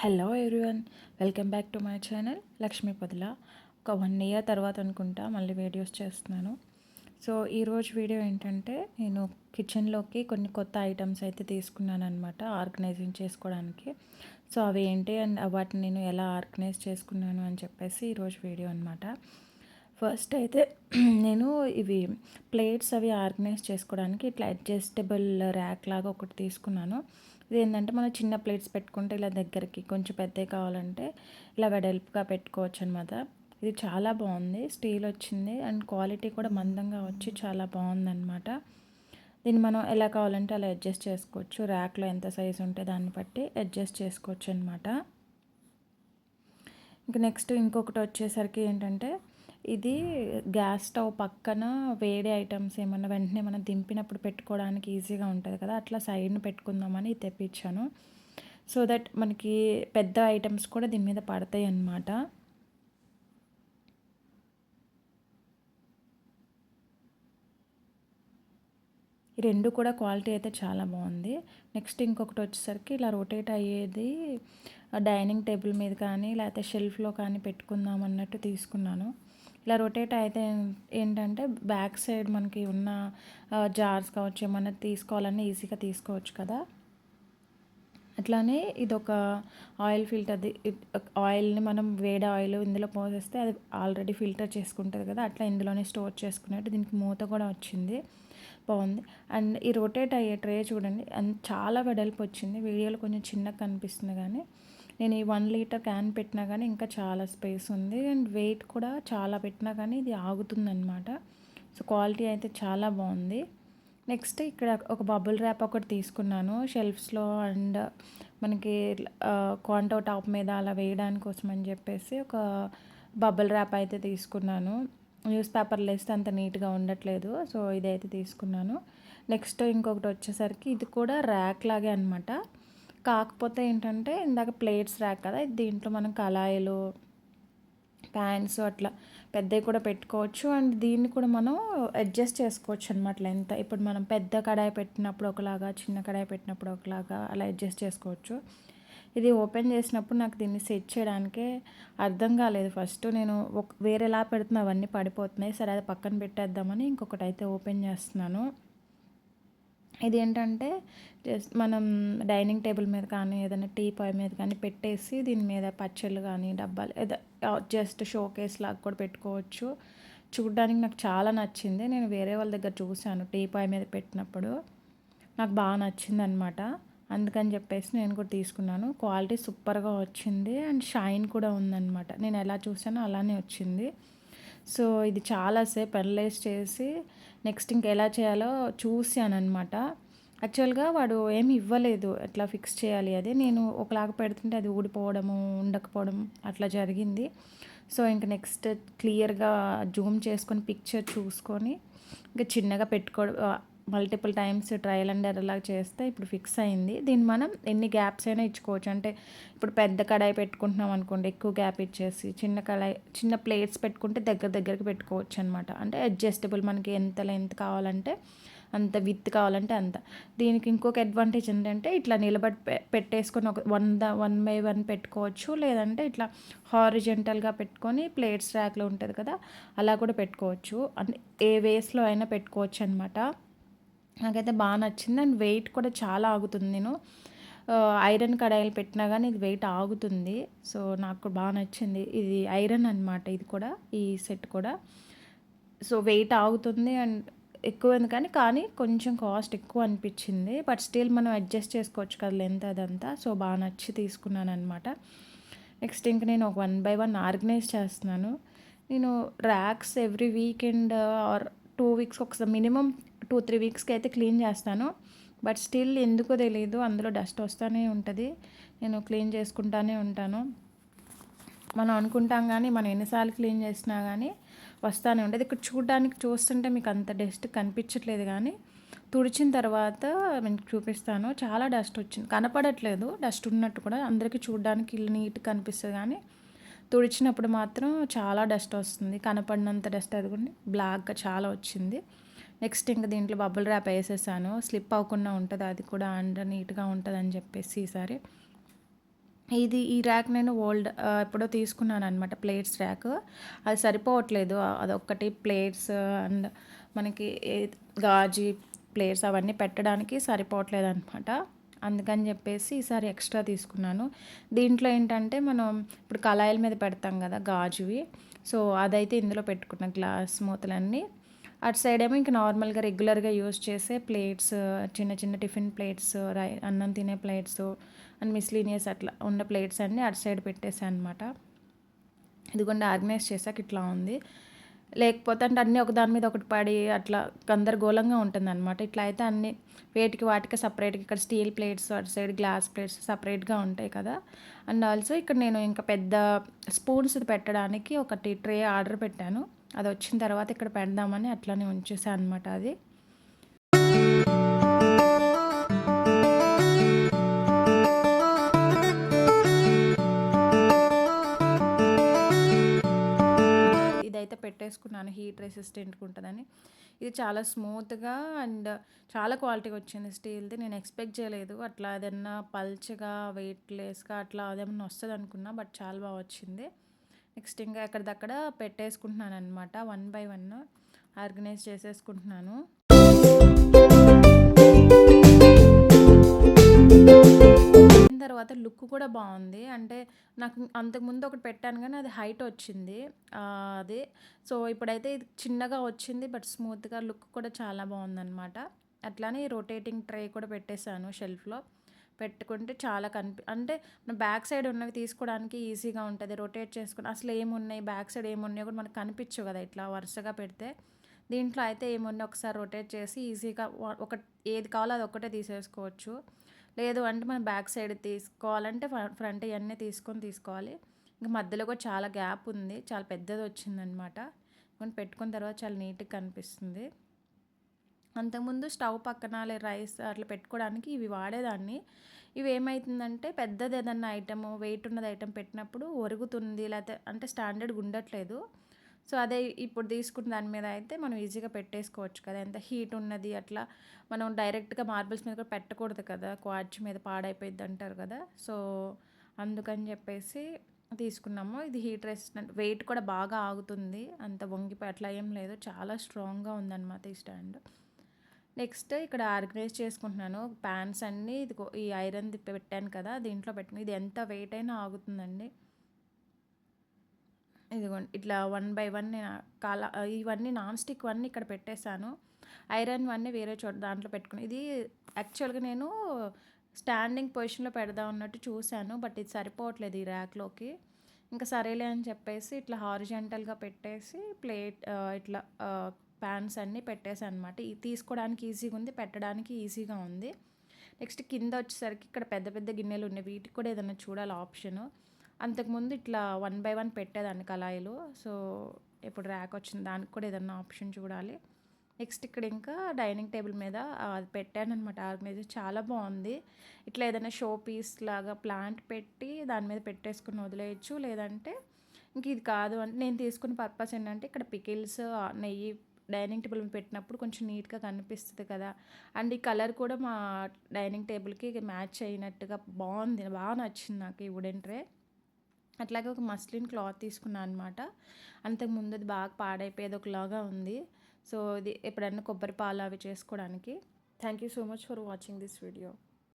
Hello everyone, welcome back to my channel Lakshmi పొదల. ఒక 1 year తర్వాత అనుకుంటా మళ్ళీ వీడియోస్ చేస్తున్నాను. సో ఈరోజు వీడియో ఏంటంటే, నేను కిచెన్లోకి కొన్ని కొత్త ఐటమ్స్ అయితే తీసుకున్నాను అనమాట ఆర్గనైజింగ్ చేసుకోవడానికి. సో అవి ఏంటి అండ్ వాటిని నేను ఎలా ఆర్గనైజ్ చేసుకున్నాను అని చెప్పేసి ఈరోజు వీడియో అనమాట. ఫస్ట్ అయితే నేను ఇవి ప్లేట్స్ అవి ఆర్గనైజ్ చేసుకోవడానికి ఇట్లా అడ్జస్టబుల్ ర్యాక్ లాగా ఒకటి తీసుకున్నాను. ఇది ఏంటంటే, మనం చిన్న ప్లేట్స్ పెట్టుకుంటే ఇలా దగ్గరికి కొంచెం పెద్దవి కావాలంటే ఇలా వెడల్పుగా పెట్టుకోవచ్చు అనమాట. ఇది చాలా బాగుంది, స్టీల్ వచ్చింది అండ్ క్వాలిటీ కూడా మందంగా వచ్చి చాలా బాగుందన్నమాట. దీన్ని మనం ఎలా కావాలంటే అలా అడ్జస్ట్ చేసుకోవచ్చు. ర్యాక్లో ఎంత సైజు ఉంటే దాన్ని బట్టి అడ్జస్ట్ చేసుకోవచ్చు అనమాట. ఇంకా నెక్స్ట్ ఇంకొకటి వచ్చేసరికి ఏంటంటే, ఇది గ్యాస్ స్టవ్ పక్కన వేడి ఐటమ్స్ ఏమన్నా వెంటనే మనం దింపినప్పుడు పెట్టుకోవడానికి ఈజీగా ఉంటుంది కదా, అట్లా సైడ్ని పెట్టుకుందామని తెప్పించాను. సో దట్ మనకి పెద్ద ఐటమ్స్ కూడా దీని మీద పడతాయి అన్నమాట. ఈ రెండు కూడా క్వాలిటీ అయితే చాలా బాగుంది. నెక్స్ట్ ఇంకొకటి వచ్చేసరికి ఇలా రొటేట్ అయ్యేది డైనింగ్ టేబుల్ మీద కానీ లేకపోతే షెల్ఫ్లో కానీ పెట్టుకుందాం అన్నట్టు తీసుకున్నాను. ఇలా రొటేట్ అయితే ఏంటంటే, బ్యాక్ సైడ్ మనకి ఉన్న జార్స్ కావచ్చు ఏమన్నా తీసుకోవాలన్నా ఈజీగా తీసుకోవచ్చు కదా. అట్లానే ఇదొక ఆయిల్ ఫిల్టర్ది. ఆయిల్ని మనం వేడి ఆయిల్ ఇందులో పోసేస్తే అది ఆల్రెడీ ఫిల్టర్ చేసుకుంటుంది కదా, అట్లా ఇందులోనే స్టోర్ చేసుకున్నట్టు దీనికి మూత కూడా వచ్చింది, బాగుంది. అండ్ ఈ రొటేట్ అయ్యే ట్రే చూడండి, చాలా వెడల్పు వచ్చింది. వీడియోలో కొంచెం చిన్నగా కనిపిస్తుంది కానీ నేను ఈ 1 liter క్యాన్ పెట్టినా కానీ ఇంకా చాలా స్పేస్ ఉంది అండ్ వెయిట్ కూడా చాలా పెట్టినా కానీ ఇది ఆగుతుందన్నమాట. సో క్వాలిటీ అయితే చాలా బాగుంది. నెక్స్ట్ ఇక్కడ ఒక బబుల్ ర్యాప్ ఒకటి తీసుకున్నాను షెల్ఫ్స్లో అండ్ మనకి కాంటో టాప్ మీద అలా వేయడానికి కోసం అని చెప్పేసి ఒక బబుల్ ర్యాప్ అయితే తీసుకున్నాను. న్యూస్ పేపర్లు వేస్తే అంత నీట్గా ఉండట్లేదు, సో ఇదైతే తీసుకున్నాను. నెక్స్ట్ ఇంకొకటి వచ్చేసరికి ఇది కూడా ర్యాక్ లాగే అనమాట. కాకపోతే ఏంటంటే, ఇందాక ప్లేట్స్ ర్యాక్ కదా, దీంట్లో మనం కళాయిలు ప్యాన్స్ అట్లా పెద్దవి కూడా పెట్టుకోవచ్చు అండ్ దీన్ని కూడా మనం అడ్జస్ట్ చేసుకోవచ్చు అనమాట లెంత్. ఇప్పుడు మనం పెద్ద కడాయి పెట్టినప్పుడు ఒకలాగా, చిన్న కడాయి పెట్టినప్పుడు ఒకలాగా అలా అడ్జస్ట్ చేసుకోవచ్చు. ఇది ఓపెన్ చేసినప్పుడు నాకు దీన్ని సెట్ చేయడానికే అర్థం కాలేదు. ఫస్ట్ నేను వేరేలా పెడుతున్నా, అవన్నీ పడిపోతున్నాయి. సరే అది పక్కన పెట్టేద్దామని ఇంకొకటి అయితే ఓపెన్ చేస్తున్నాను. ఇది ఏంటంటే, జస్ట్ మనం డైనింగ్ టేబుల్ మీద కానీ ఏదైనా టీ పాయ్ మీద కానీ పెట్టేసి దీని మీద పచ్చళ్ళు కానీ డబ్బాలు జస్ట్ షోకేస్ లాగా కూడా పెట్టుకోవచ్చు. చూడ్డానికి నాకు చాలా నచ్చింది. నేను వేరే వాళ్ళ దగ్గర చూశాను టీ పాయ్ మీద పెట్టినప్పుడు, నాకు బాగా నచ్చింది అనమాట. అందుకని చెప్పేసి నేను కూడా తీసుకున్నాను. క్వాలిటీ సూపర్గా వచ్చింది అండ్ షైన్ కూడా ఉందన్నమాట. నేను ఎలా చూసానో అలానే వచ్చింది. సో ఇది చాలాసేపు అనలైజ్ చేసి నెక్స్ట్ ఇంకెలా చేయాలో చూసానమాట. యాక్చువల్గా వాడు ఏమి ఇవ్వలేదు ఎట్లా ఫిక్స్ చేయాలి అది. నేను ఒకలాగా పెడుతుంటే అది ఊడిపోవడము, ఉండకపోవడం అట్లా జరిగింది. సో ఇంక నెక్స్ట్ క్లియర్గా జూమ్ చేసుకొని పిక్చర్ చూసుకొని ఇంకా చిన్నగా పెట్టుకోవడం, multiple times trial and error లాగా చేస్తే ఇప్పుడు ఫిక్స్ అయింది. దీన్ని మనం ఎన్ని గ్యాప్స్ అయినా ఇచ్చుకోవచ్చు. అంటే ఇప్పుడు పెద్ద కడాయి పెట్టుకుంటున్నాం అనుకోండి, ఎక్కువ గ్యాప్ ఇచ్చేసి చిన్న కడాయి చిన్న ప్లేట్స్ పెట్టుకుంటే దగ్గరికి పెట్టుకోవచ్చు అనమాట. అంటే అడ్జస్టబుల్, మనకి ఎంత లెంత్ కావాలంటే అంత, విత్ కావాలంటే అంత. దీనికి ఇంకొక అడ్వాంటేజ్ ఏంటంటే, ఇట్లా నిలబడి పెట్టేసుకొని ఒక 1 by 1 పెట్టుకోవచ్చు. లేదంటే ఇట్లా హారిజెంటల్గా పెట్టుకొని ప్లేట్స్ ర్యాక్లో ఉంటుంది కదా, అలా కూడా పెట్టుకోవచ్చు. అంటే ఏ వేస్లో అయినా పెట్టుకోవచ్చు అనమాట. నాకైతే బాగా నచ్చింది అండ్ వెయిట్ కూడా చాలా ఆగుతుంది. నేను ఐరన్ కడాయిలు పెట్టినా కానీ ఇది వెయిట్ ఆగుతుంది. సో నాకు బాగా నచ్చింది. ఇది ఐరన్ అనమాట, ఇది కూడా, ఈ సెట్ కూడా. సో వెయిట్ ఆగుతుంది అండ్ ఎక్కువ కానీ కొంచెం కాస్ట్ ఎక్కువ అనిపించింది. బట్ స్టిల్ మనం అడ్జస్ట్ చేసుకోవచ్చు కదా లెంత్ అదంతా. సో బాగా నచ్చి తీసుకున్నాను అనమాట. నెక్స్ట్ ఇంక నేను ఒక 1 by 1 ఆర్గనైజ్ చేస్తున్నాను. నేను racks every weekend are 2 weeks ఒకసారి, మినిమం 2-3 weeksకి అయితే క్లీన్ చేస్తాను. బట్ స్టిల్ ఎందుకో తెలియదు, అందులో డస్ట్ వస్తూనే ఉంటుంది. నేను క్లీన్ చేసుకుంటానే ఉంటాను. మనం అనుకుంటాం కానీ మనం ఎన్నిసార్లు క్లీన్ చేసినా కానీ వస్తూనే ఉంటుంది. ఇక్కడ చూస్తుంటే మీకు అంత డస్ట్ కనిపించట్లేదు, కానీ తుడిచిన తర్వాత నేను చూపిస్తాను. చాలా డస్ట్ వచ్చింది, కనపడట్లేదు డస్ట్ ఉన్నట్టు కూడా, అందరికీ చూడడానికి ఇల్లు నీట్గా కనిపిస్తుంది కానీ తుడిచినప్పుడు మాత్రం చాలా డస్ట్ వస్తుంది. కనపడినంత డస్ట్ అదిగోండి బ్లాక్గా చాలా వచ్చింది. నెక్స్ట్ ఇంకా దీంట్లో బబుల్ ర్యాప్ వేసేసాను, స్లిప్ అవ్వకుండా ఉంటుంది అది కూడా, అండ్ నీట్గా ఉంటుంది అని చెప్పేసి ఈసారి. ఈ ర్యాక్ నేను ఎప్పుడో తీసుకున్నాననమాట ప్లేట్స్ ర్యాక్. అది సరిపోవట్లేదు. అదొక్కటి ప్లేట్స్ అండ్ మనకి గాజు ప్లేట్స్ అవన్నీ పెట్టడానికి సరిపోవట్లేదనమాట. అందుకని చెప్పేసి ఈసారి ఎక్స్ట్రా తీసుకున్నాను. దీంట్లో ఏంటంటే మనం ఇప్పుడు కళాయిల మీద పెడతాం కదా గాజువి. సో, అదైతే ఇందులో పెట్టుకున్న గ్లాస్ మూతలన్నీ. అటు సైడ్ ఏమో ఇంక నార్మల్‌గా రెగ్యులర్‌గా యూజ్ చేసే ప్లేట్స్, చిన్న చిన్న టిఫిన్ ప్లేట్స్, అన్నం తినే ప్లేట్స్ అండ్ మిస్లీనియస్ అట్లా ఉన్న ప్లేట్స్ అన్నీ అటు సైడ్ పెట్టేసాను అనమాట. ఇదిగోండి ఆర్గనైజ్ చేశాక ఇట్లా ఉంది. లేకపోతే అంటే అన్నీ ఒకదాని మీద ఒకటి పడి అట్లా గందరగోళంగా ఉంటుందనమాట. ఇట్లా అయితే అన్నీ వేటికి వాటికి సపరేట్‌గా ఇక్కడ స్టీల్ ప్లేట్స్, అటు సైడ్ గ్లాస్ ప్లేట్స్ సపరేట్‌గా ఉంటాయి కదా! అండ్ ఆల్సో ఇక్కడ నేను ఇంకా పెద్ద స్పూన్స్ పెట్టడానికి ఒకటి ట్రే ఆర్డర్ పెట్టాను. అది వచ్చిన తర్వాత ఇక్కడ పెడదామని అట్లనే ఉంచేసాను అనమాట అది. ఇదైతే పెట్టేసుకున్నాను హీట్ రెసిస్టెంట్‌గా ఉంటదని. ఇది చాలా స్మూత్‌గా అండ్ చాలా క్వాలిటీగా వచ్చింది స్టీల్‌ది. నేను ఎక్స్‌పెక్ట్ చేయలేదు. అట్లా ఏదన్నా పల్చగా, వెయిట్‌లెస్‌గా అట్లా అదేమన్నా వస్తదనుకున్నా. బట్ చాలా బా వచ్చింది. నెక్స్ట్ ఇంకా ఎక్కడిదక్కడ పెట్టేసుకుంటున్నాననమాట. వన్ బై వన్ ఆర్గనైజ్ చేసేసుకుంటున్నాను. తర్వాత లుక్ కూడా బాగుంది. అంటే నాకు అంతకుముందు ఒకటి పెట్టాను కానీ అది హైట్ వచ్చింది. అది. సో, ఇప్పుడైతే ఇది చిన్నగా వచ్చింది. బట్ స్మూత్‌గా లుక్ కూడా చాలా బాగుందనమాట. అట్లానే రొటేటింగ్ ట్రే కూడా పెట్టేశాను షెల్ఫ్‌లో. పెట్టుకుంటే చాలా అంటే బ్యాక్ సైడ్ ఉన్నవి తీసుకోవడానికి ఈజీగా ఉంటది. రొటేట్ చేసుకొని అసలు ఏమున్నాయి, బ్యాక్ సైడ్ ఏమున్నాయో కూడా మనకు కనిపించవు కదా! ఇట్లా వరుసగా పెడితే. దీంట్లో అయితే ఏమున్నాయి ఒకసారి రొటేట్ చేసి ఈజీగా ఒక ఏది కావాలో అది ఒక్కటే తీసేసుకోవచ్చు. లేదు అంటే మనం బ్యాక్ సైడ్ తీసుకోవాలంటే ఫ్రంట్ ఇవన్నీ తీసుకోవాలి. ఇంక మధ్యలో కూడా చాలా గ్యాప్ ఉంది. చాలా పెద్దది వచ్చిందనమాట. మనం పెట్టుకున్న తర్వాత చాలా నీట్‌గా కనిపిస్తుంది. అంతకుముందు స్టవ్ పక్కన రైస్ అట్లా పెట్టుకోవడానికి ఇవి వాడేదాన్ని. ఇవి ఏమైతుందంటే పెద్దది ఏదన్నా ఐటెమ్ వెయిట్ ఉన్నది ఐటెమ్ పెట్టినప్పుడు ఒరుగుతుంది. లేకపోతే అంటే స్టాండర్డ్‌గా ఉండట్లేదు. సో, అదే ఇప్పుడు తీసుకున్న దాని మీద అయితే మనం ఈజీగా పెట్టేసుకోవచ్చు కదా! ఎంత హీట్ ఉన్నది అట్లా మనం డైరెక్ట్‌గా మార్బుల్స్ మీద కూడా పెట్టకూడదు కదా! క్వార్ట్జ్ మీద పాడైపోయిద్ది అంటారు కదా! సో, అందుకని చెప్పేసి తీసుకున్నాము. ఇది హీట్ రెసిస్టెంట్ వెయిట్ కూడా బాగా ఆగుతుంది. అంత వంగిపోయి అట్లా ఏం లేదు. చాలా స్ట్రాంగ్‌గా ఉందన్నమాట ఈ స్టాండ్. నెక్స్ట్ ఇక్కడ ఆర్గనైజ్ చేసుకుంటున్నాను. పాన్స్ అన్నీ ఇదిగో ఈ ఐరన్‌ది పెట్టాను కదా! దీంట్లో పెట్టుకుని ఇది ఎంత వెయిట్ అయినా ఆగుతుందండి. ఇదిగోండి ఇట్లా వన్ బై వన్ నేను ఇవన్నీ నాన్ స్టిక్‌వన్నీ ఇక్కడ పెట్టేశాను. ఐరన్‌వన్నీ వేరే చోట దాంట్లో పెట్టుకుని ఇది యాక్చువల్‌గా నేను స్టాండింగ్ పొజిషన్‌లో పెడదాం అన్నట్టు చూశాను. బట్ ఇది సరిపోవట్లేదు ఈ ర్యాక్‌లోకి. ఇంకా సరేలే అని చెప్పేసి ఇట్లా హారిజాంటల్‌గా పెట్టేసి ఇట్లా పాన్స్ అన్నీ పెట్టేసానమాట. ఇది తీసుకోవడానికి ఈజీగా ఉంది. పెట్టడానికి ఈజీగా ఉంది. నెక్స్ట్ కింద వచ్చేసరికి ఇక్కడ పెద్ద పెద్ద గిన్నెలు ఉన్నాయి. వీటికి కూడా ఏదైనా చూడాలి ఆప్షను. అంతకుముందు ఇట్లా వన్ బై వన్ పెట్టేదాన్ని కళాయిలు. సో, ఇప్పుడు ర్యాక్ వచ్చింది. దానికి కూడా ఏదన్నా ఆప్షన్ చూడాలి. నెక్స్ట్ ఇక్కడ ఇంకా డైనింగ్ టేబుల్ మీద అది పెట్టాననమాట ఆర్గనైజ్. చాలా బాగుంది. ఇట్లా ఏదైనా షో పీస్ లాగా ప్లాంట్ పెట్టి దాని మీద పెట్టేసుకుని వదిలేయచ్చు. లేదంటే ఇంక ఇది కాదు అంటే నేను తీసుకున్న పర్పస్ ఏంటంటే ఇక్కడ పికిల్స్, నెయ్యి డైనింగ్ టేబుల్ మీద పెట్టినప్పుడు కొంచెం నీట్‌గా కనిపిస్తది కదా! అండ్ ఈ కలర్ కూడా మా డైనింగ్ టేబుల్‌కి మ్యాచ్ అయినట్టుగా బాగుంది. బాగా నచ్చింది నాకు ఈ వుడెన్ ట్రే. అట్లాగే ఒక మస్లిన్ క్లాత్ తీసుకున్నాను అనమాట. అంతకుముందు అది బాగా పాడైపోయేది ఒకలాగా ఉంది. సో, ఇది ఎప్పుడన్నా కొబ్బరి పాలు అవి చేసుకోవడానికి. Thank you so much for watching this video.